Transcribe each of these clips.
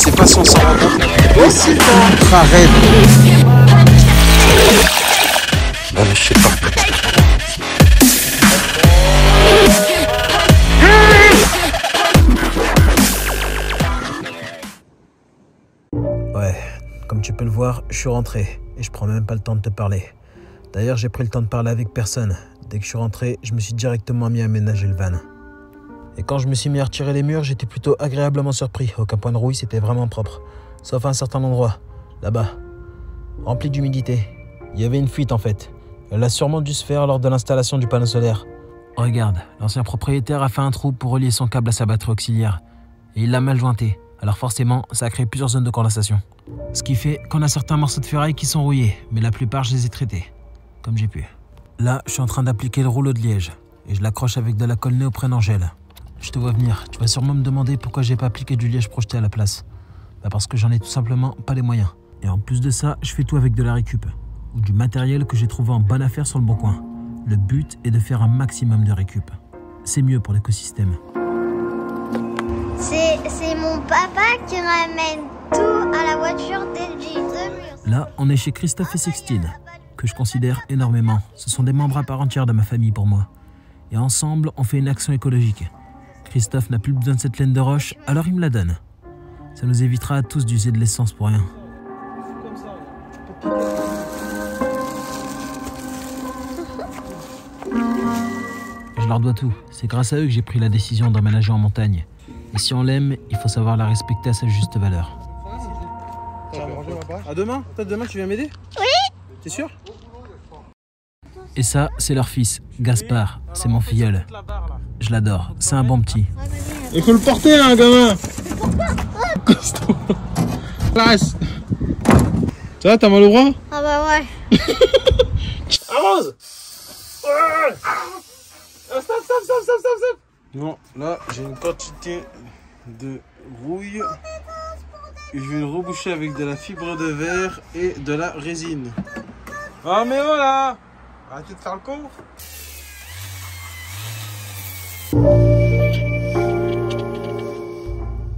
sais pas si on s'en rend compte, mais c'est ultra raide. Non mais je sais pas. Ouais, comme tu peux le voir, je suis rentré et je prends même pas le temps de te parler. D'ailleurs, j'ai pris le temps de parler avec personne. Dès que je suis rentré, je me suis directement mis à aménager le van. Et quand je me suis mis à retirer les murs, j'étais plutôt agréablement surpris. Aucun point de rouille, c'était vraiment propre. Sauf un certain endroit, là-bas, rempli d'humidité. Il y avait une fuite en fait. Elle a sûrement dû se faire lors de l'installation du panneau solaire. Regarde, l'ancien propriétaire a fait un trou pour relier son câble à sa batterie auxiliaire. Et il l'a mal jointé. Alors forcément, ça a créé plusieurs zones de condensation. Ce qui fait qu'on a certains morceaux de ferraille qui sont rouillés, mais la plupart je les ai traités, comme j'ai pu. Là, je suis en train d'appliquer le rouleau de liège, et je l'accroche avec de la colle néoprène en gel. Je te vois venir, tu vas sûrement me demander pourquoi j'ai pas appliqué du liège projeté à la place. Bah parce que j'en ai tout simplement pas les moyens. Et en plus de ça, je fais tout avec de la récup, ou du matériel que j'ai trouvé en bonne affaire sur le bon coin. Le but est de faire un maximum de récup. C'est mieux pour l'écosystème. C'est mon papa qui ramène tout à la voiture dès que j'ai 2 murs. Là, on est chez Christophe et Sixtine, que je considère énormément. Ce sont des membres à part entière de ma famille pour moi. Et ensemble, on fait une action écologique. Christophe n'a plus besoin de cette laine de roche, alors il me la donne. Ça nous évitera à tous d'user de l'essence pour rien. Je leur dois tout. C'est grâce à eux que j'ai pris la décision d'emménager en montagne. Et si on l'aime, il faut savoir la respecter à sa juste valeur. À demain? Peut-être demain tu viens m'aider? Oui. T'es sûr? Et ça, c'est leur fils, Gaspard. C'est mon filleul. Je l'adore. C'est un bon petit. Il faut le porter, hein, gamin. Costaud. Place. Ça va, t'as mal au bras? Ah bah ouais. Avance. Stop. Non, là, j'ai une quantité de rouille. Et je vais le reboucher avec de la fibre de verre et de la résine. Ah, mais voilà. Arrêtez de faire le con.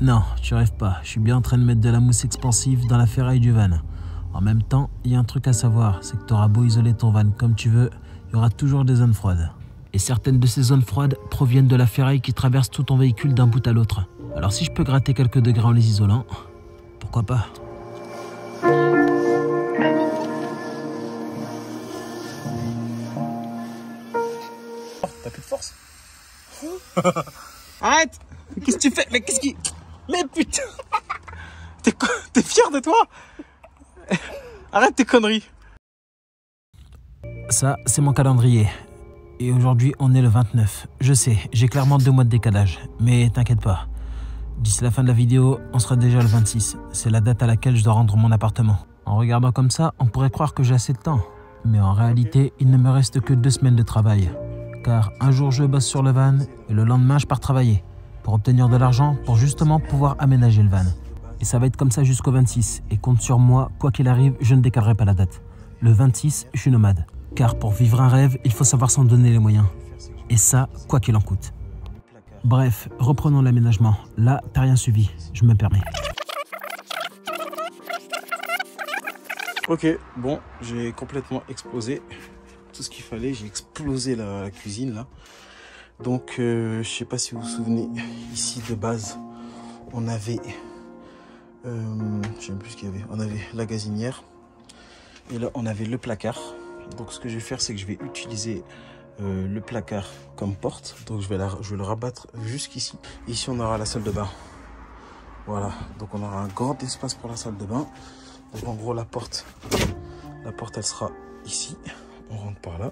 Non, tu rêves pas. Je suis bien en train de mettre de la mousse expansive dans la ferraille du van. En même temps, il y a un truc à savoir, c'est que tu auras beau isoler ton van comme tu veux, il y aura toujours des zones froides. Et certaines de ces zones froides proviennent de la ferraille qui traverse tout ton véhicule d'un bout à l'autre. Alors si je peux gratter quelques degrés en les isolant, pourquoi pas? T'as plus de force. Arrête. Qu'est-ce que tu fais? Mais qu'est-ce qui... Mais putain. T'es fier de toi? Arrête tes conneries. Ça, c'est mon calendrier. Et aujourd'hui, on est le 29. Je sais, j'ai clairement 2 mois de décalage. Mais t'inquiète pas. D'ici la fin de la vidéo, on sera déjà le 26. C'est la date à laquelle je dois rendre mon appartement. En regardant comme ça, on pourrait croire que j'ai assez de temps. Mais en réalité, il ne me reste que 2 semaines de travail. Car un jour, je bosse sur le van et le lendemain, je pars travailler. Pour obtenir de l'argent, pour justement pouvoir aménager le van. Et ça va être comme ça jusqu'au 26. Et compte sur moi, quoi qu'il arrive, je ne décalerai pas la date. Le 26, je suis nomade. Car pour vivre un rêve, il faut savoir s'en donner les moyens. Et ça, quoi qu'il en coûte. Bref, reprenons l'aménagement. Là, t'as rien suivi, je me permets. Ok, bon, j'ai complètement explosé tout ce qu'il fallait. J'ai explosé la cuisine là. Donc, je sais pas si vous vous souvenez, ici de base, on avait, je sais même plus ce qu'il y avait. On avait la gazinière et là on avait le placard. Donc, ce que je vais faire, c'est que je vais utiliser le placard comme porte. Donc, je vais le rabattre jusqu'ici. Ici, on aura la salle de bain. Voilà, donc on aura un grand espace pour la salle de bain. Donc, en gros, la porte, elle sera ici. On rentre par là.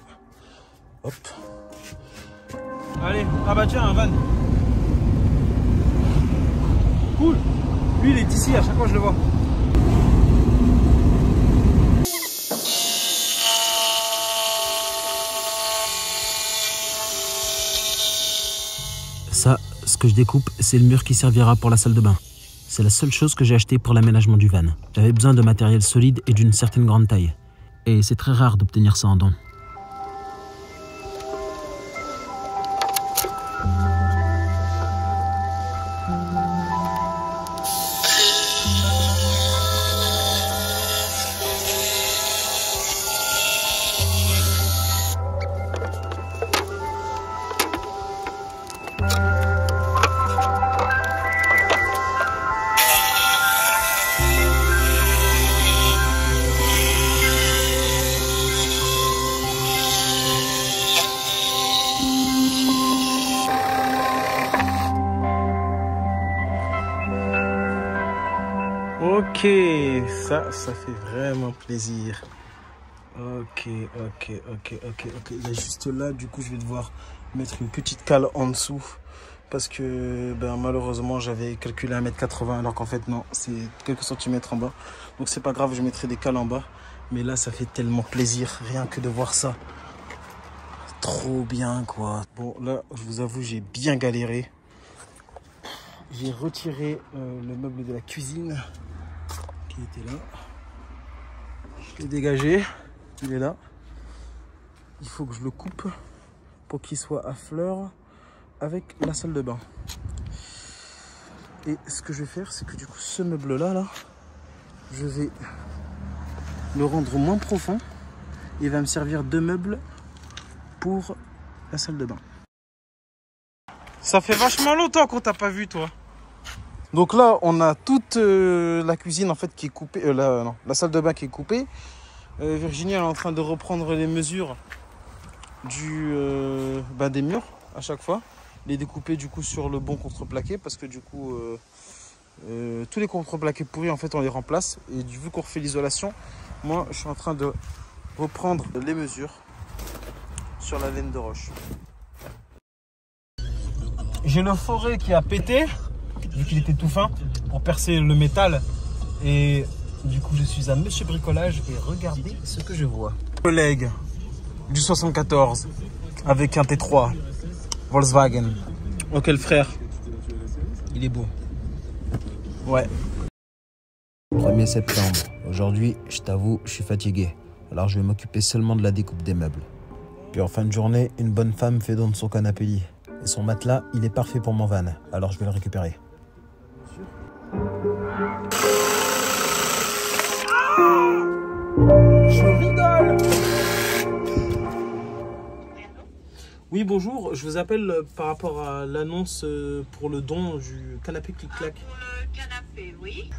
Hop. Allez, ah bah tiens, un van. Cool. Lui, il est ici, à chaque fois je le vois. Ça, ce que je découpe, c'est le mur qui servira pour la salle de bain. C'est la seule chose que j'ai acheté pour l'aménagement du van. J'avais besoin de matériel solide et d'une certaine grande taille. Et c'est très rare d'obtenir ça en don. Ok, ça fait vraiment plaisir. Ok. Il y a juste là, du coup, je vais devoir mettre une petite cale en dessous. Parce que malheureusement, j'avais calculé 1,80 m alors qu'en fait, non, c'est quelques centimètres en bas. Donc, c'est pas grave, je mettrai des cales en bas. Mais là, ça fait tellement plaisir, rien que de voir ça. Trop bien, quoi. Bon, là, je vous avoue, j'ai bien galéré. J'ai retiré le meuble de la cuisine qui était là. Je l'ai dégagé. Il est là. Il faut que je le coupe pour qu'il soit à fleur avec la salle de bain. Et ce que je vais faire, c'est que du coup, ce meuble-là, je vais le rendre moins profond. Il va me servir de meuble pour la salle de bain. Ça fait vachement longtemps qu'on t'a pas vu, toi. Donc là, on a toute la cuisine en fait qui est coupée, la salle de bain qui est coupée. Virginie elle est en train de reprendre les mesures des murs à chaque fois. Les découper du coup sur le bon contreplaqué parce que du coup tous les contreplaqués pourris en fait on les remplace. Et vu qu'on refait l'isolation, moi je suis en train de reprendre les mesures sur la laine de roche. J'ai le forêt qui a pété, vu qu'il était tout fin, pour percer le métal. Et du coup, je suis à Monsieur Bricolage et regardez ce que je vois. Collègue du 74 avec un T3 Volkswagen. Oh, quel frère. Il est beau. Ouais. 1er septembre. Aujourd'hui, je t'avoue, je suis fatigué. Alors je vais m'occuper seulement de la découpe des meubles. Puis en fin de journée, une bonne femme fait don de son canapé lit. Et son matelas, il est parfait pour mon van. Alors je vais le récupérer. Je rigole. Oui, bonjour. Je vous appelle par rapport à l'annonce pour le don du canapé clic-clac. Pour le canapé, oui.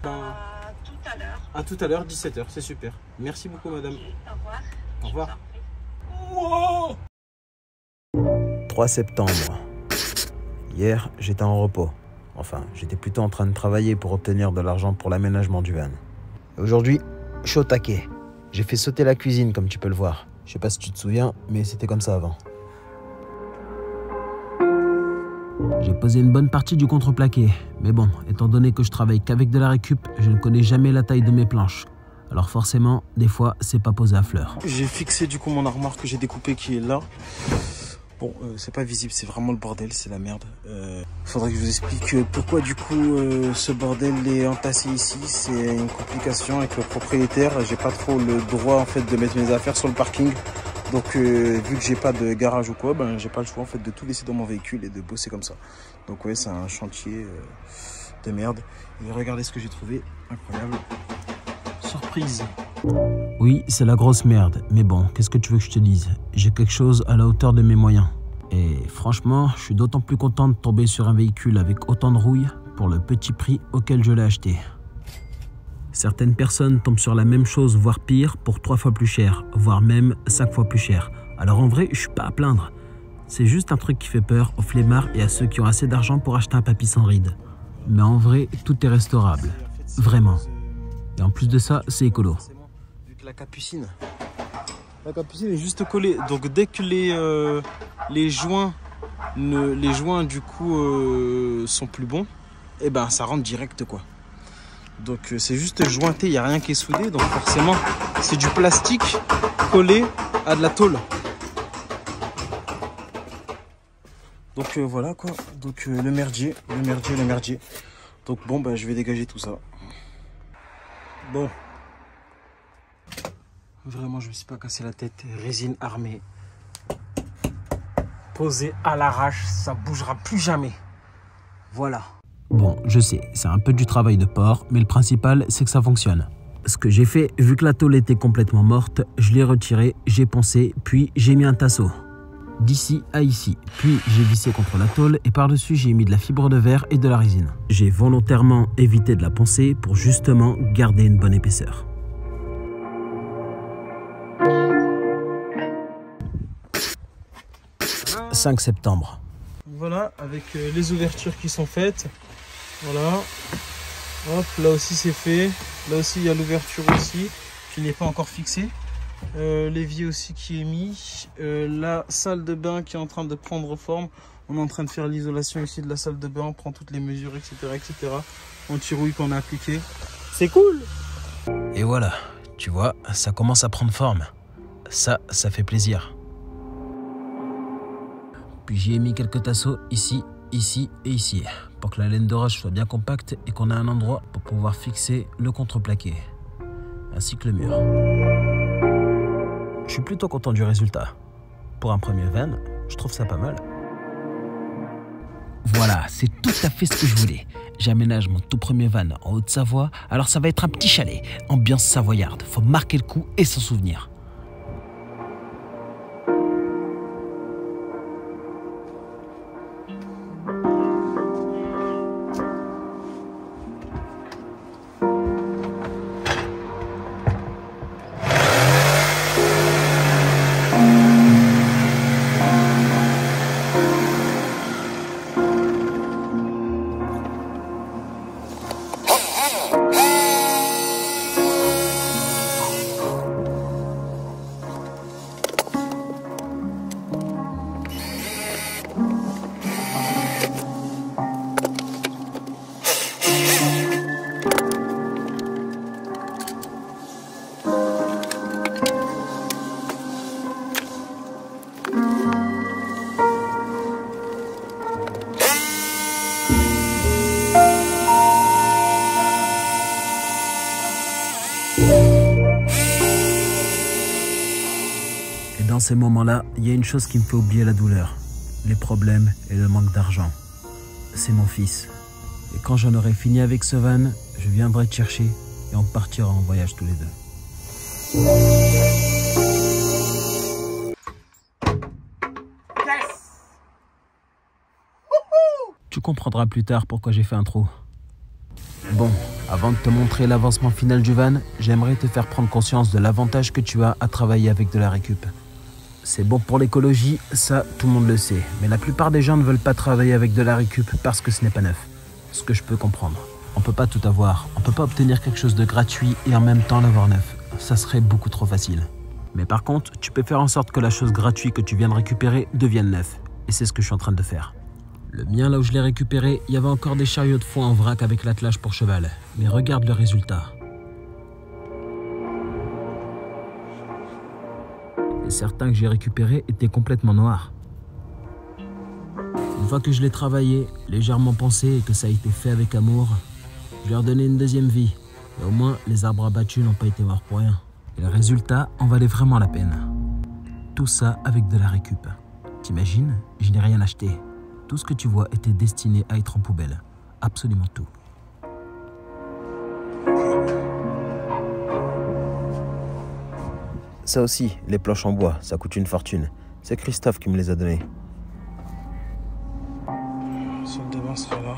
Tout à l'heure. À tout à l'heure, 17 h, c'est super. Merci beaucoup, madame. Au revoir. Au revoir. Wow. 3 septembre. Hier, j'étais en repos. Enfin, j'étais plutôt en train de travailler pour obtenir de l'argent pour l'aménagement du van. Aujourd'hui, je suis au taquet. J'ai fait sauter la cuisine, comme tu peux le voir. Je sais pas si tu te souviens, mais c'était comme ça avant. J'ai posé une bonne partie du contreplaqué. Mais bon, étant donné que je travaille qu'avec de la récup, je ne connais jamais la taille de mes planches. Alors forcément, des fois, c'est pas posé à fleur. J'ai fixé du coup mon armoire que j'ai découpé qui est là. Bon, c'est pas visible, c'est vraiment le bordel, c'est la merde. Faudrait que je vous explique pourquoi du coup ce bordel est entassé ici. C'est une complication avec le propriétaire. J'ai pas trop le droit en fait de mettre mes affaires sur le parking. Donc vu que j'ai pas de garage ou quoi, j'ai pas le choix en fait de tout laisser dans mon véhicule et de bosser comme ça. Donc ouais, c'est un chantier de merde. Et regardez ce que j'ai trouvé, incroyable. Surprise. Oui, c'est la grosse merde, mais bon, qu'est-ce que tu veux que je te dise? J'ai quelque chose à la hauteur de mes moyens. Et franchement, je suis d'autant plus content de tomber sur un véhicule avec autant de rouille pour le petit prix auquel je l'ai acheté. Certaines personnes tombent sur la même chose, voire pire, pour 3 fois plus cher, voire même 5 fois plus cher. Alors en vrai, je suis pas à plaindre. C'est juste un truc qui fait peur aux flemmards et à ceux qui ont assez d'argent pour acheter un papy sans ride. Mais en vrai, tout est restaurable. Vraiment. Et en plus de ça, c'est écolo. Vu que la capucine est juste collée. Donc dès que les joints du coup sont plus bons, et ça rentre direct quoi. Donc c'est juste jointé, il n'y a rien qui est soudé. Donc forcément, c'est du plastique collé à de la tôle. Donc voilà quoi. Donc le merdier. Donc bon, je vais dégager tout ça. Bon, vraiment je me suis pas cassé la tête. Résine armée, posée à l'arrache, ça bougera plus jamais. Voilà. Bon, je sais, c'est un peu du travail de porc, mais le principal c'est que ça fonctionne. Ce que j'ai fait, vu que la tôle était complètement morte, je l'ai retirée, j'ai poncé, puis j'ai mis un tasseau. D'ici à ici, puis j'ai vissé contre la tôle et par-dessus j'ai mis de la fibre de verre et de la résine. J'ai volontairement évité de la poncer pour justement garder une bonne épaisseur. « 5 septembre. » Voilà, avec les ouvertures qui sont faites. Voilà. Hop, là aussi c'est fait. Là aussi il y a l'ouverture aussi qui n'est pas encore fixée. L'évier aussi qui est mis. La salle de bain qui est en train de prendre forme. On est en train de faire l'isolation ici de la salle de bain. On prend toutes les mesures, etc. etc. Anti-rouille qu'on a appliqué. C'est cool! Et voilà, tu vois, ça commence à prendre forme. Ça fait plaisir. Puis j'y ai mis quelques tasseaux ici, ici et ici, pour que la laine de roche soit bien compacte et qu'on ait un endroit pour pouvoir fixer le contreplaqué, ainsi que le mur. Je suis plutôt content du résultat. Pour un premier van, je trouve ça pas mal. Voilà, c'est tout à fait ce que je voulais. J'aménage mon tout premier van en Haute-Savoie, alors ça va être un petit chalet, ambiance savoyarde. Faut marquer le coup et s'en souvenir. Dans ces moments-là, il y a une chose qui me fait oublier la douleur, les problèmes et le manque d'argent. C'est mon fils. Et quand j'en aurai fini avec ce van, je viendrai te chercher et on partira en voyage tous les deux. Tu comprendras plus tard pourquoi j'ai fait un trou. Bon, avant de te montrer l'avancement final du van, j'aimerais te faire prendre conscience de l'avantage que tu as à travailler avec de la récup. C'est bon pour l'écologie, ça tout le monde le sait. Mais la plupart des gens ne veulent pas travailler avec de la récup parce que ce n'est pas neuf. Ce que je peux comprendre. On peut pas tout avoir. On peut pas obtenir quelque chose de gratuit et en même temps l'avoir neuf. Ça serait beaucoup trop facile. Mais par contre, tu peux faire en sorte que la chose gratuite que tu viens de récupérer devienne neuf. Et c'est ce que je suis en train de faire. Le mien, là où je l'ai récupéré, il y avait encore des chariots de foin en vrac avec l'attelage pour cheval. Mais regarde le résultat. Et certains que j'ai récupérés étaient complètement noirs. Une fois que je l'ai travaillé, légèrement pensé et que ça a été fait avec amour, je leur ai donné une deuxième vie. Et au moins, les arbres abattus n'ont pas été morts pour rien. Et le résultat en valait vraiment la peine. Tout ça avec de la récup. T'imagines, je n'ai rien acheté. Tout ce que tu vois était destiné à être en poubelle. Absolument tout. Ça aussi, les planches en bois, ça coûte une fortune. C'est Christophe qui me les a données. Salle de bain sera là.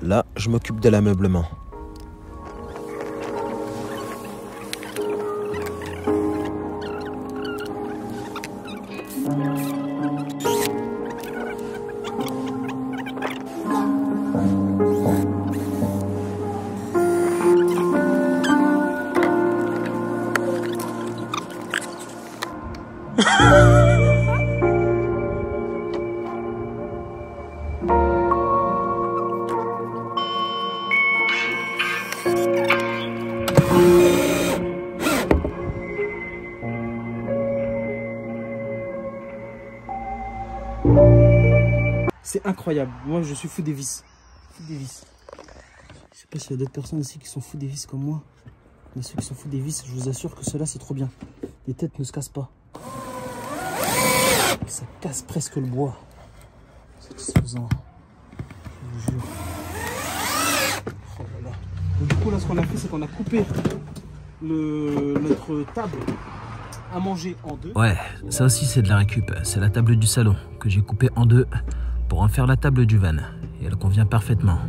Là, je m'occupe de l'ameublement. C'est incroyable. Moi, je suis fou des vis. Fou des vis. Je sais pas s'il y a d'autres personnes ici qui sont fous des vis comme moi. Mais ceux qui sont fous des vis, je vous assure que ceux-là, c'est trop bien. Les têtes ne se cassent pas. Ça casse presque le bois. C'est exposant. Je vous jure. Oh là là. Donc, du coup, là, ce qu'on a fait, c'est qu'on a coupé notre table à manger en deux. Ouais, ça aussi c'est de la récup. C'est la table du salon que j'ai coupée en deux pour en faire la table du van. Et elle convient parfaitement.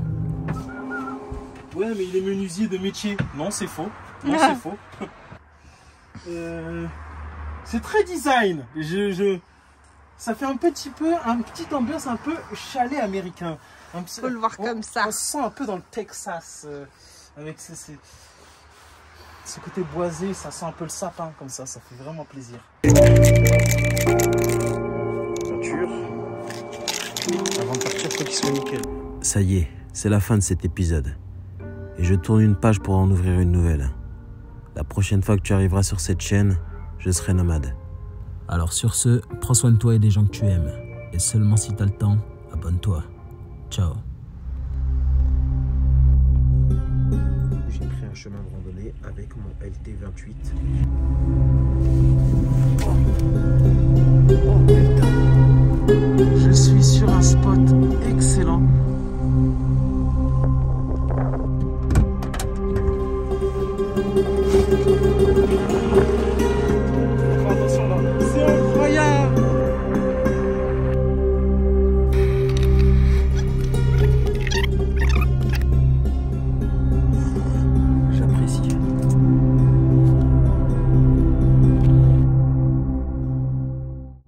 Ouais, mais il est menuisier de métier. Non, c'est faux. Non, c'est faux. C'est très design. Ça fait un petit peu, une petite ambiance un peu chalet américain. Faut le voir comme ça. On se sent un peu dans le Texas. Avec ce côté boisé, ça sent un peu le sapin comme ça fait vraiment plaisir. Voiture. Avant de partir, faut qu'il soit nickel. Ça y est, c'est la fin de cet épisode. Et je tourne une page pour en ouvrir une nouvelle. La prochaine fois que tu arriveras sur cette chaîne, je serai nomade. Alors sur ce, prends soin de toi et des gens que tu aimes. Et seulement si t'as le temps, abonne-toi. Ciao. J'ai pris un chemin de randonnée avec mon LT28. Oh putain. Je suis sur un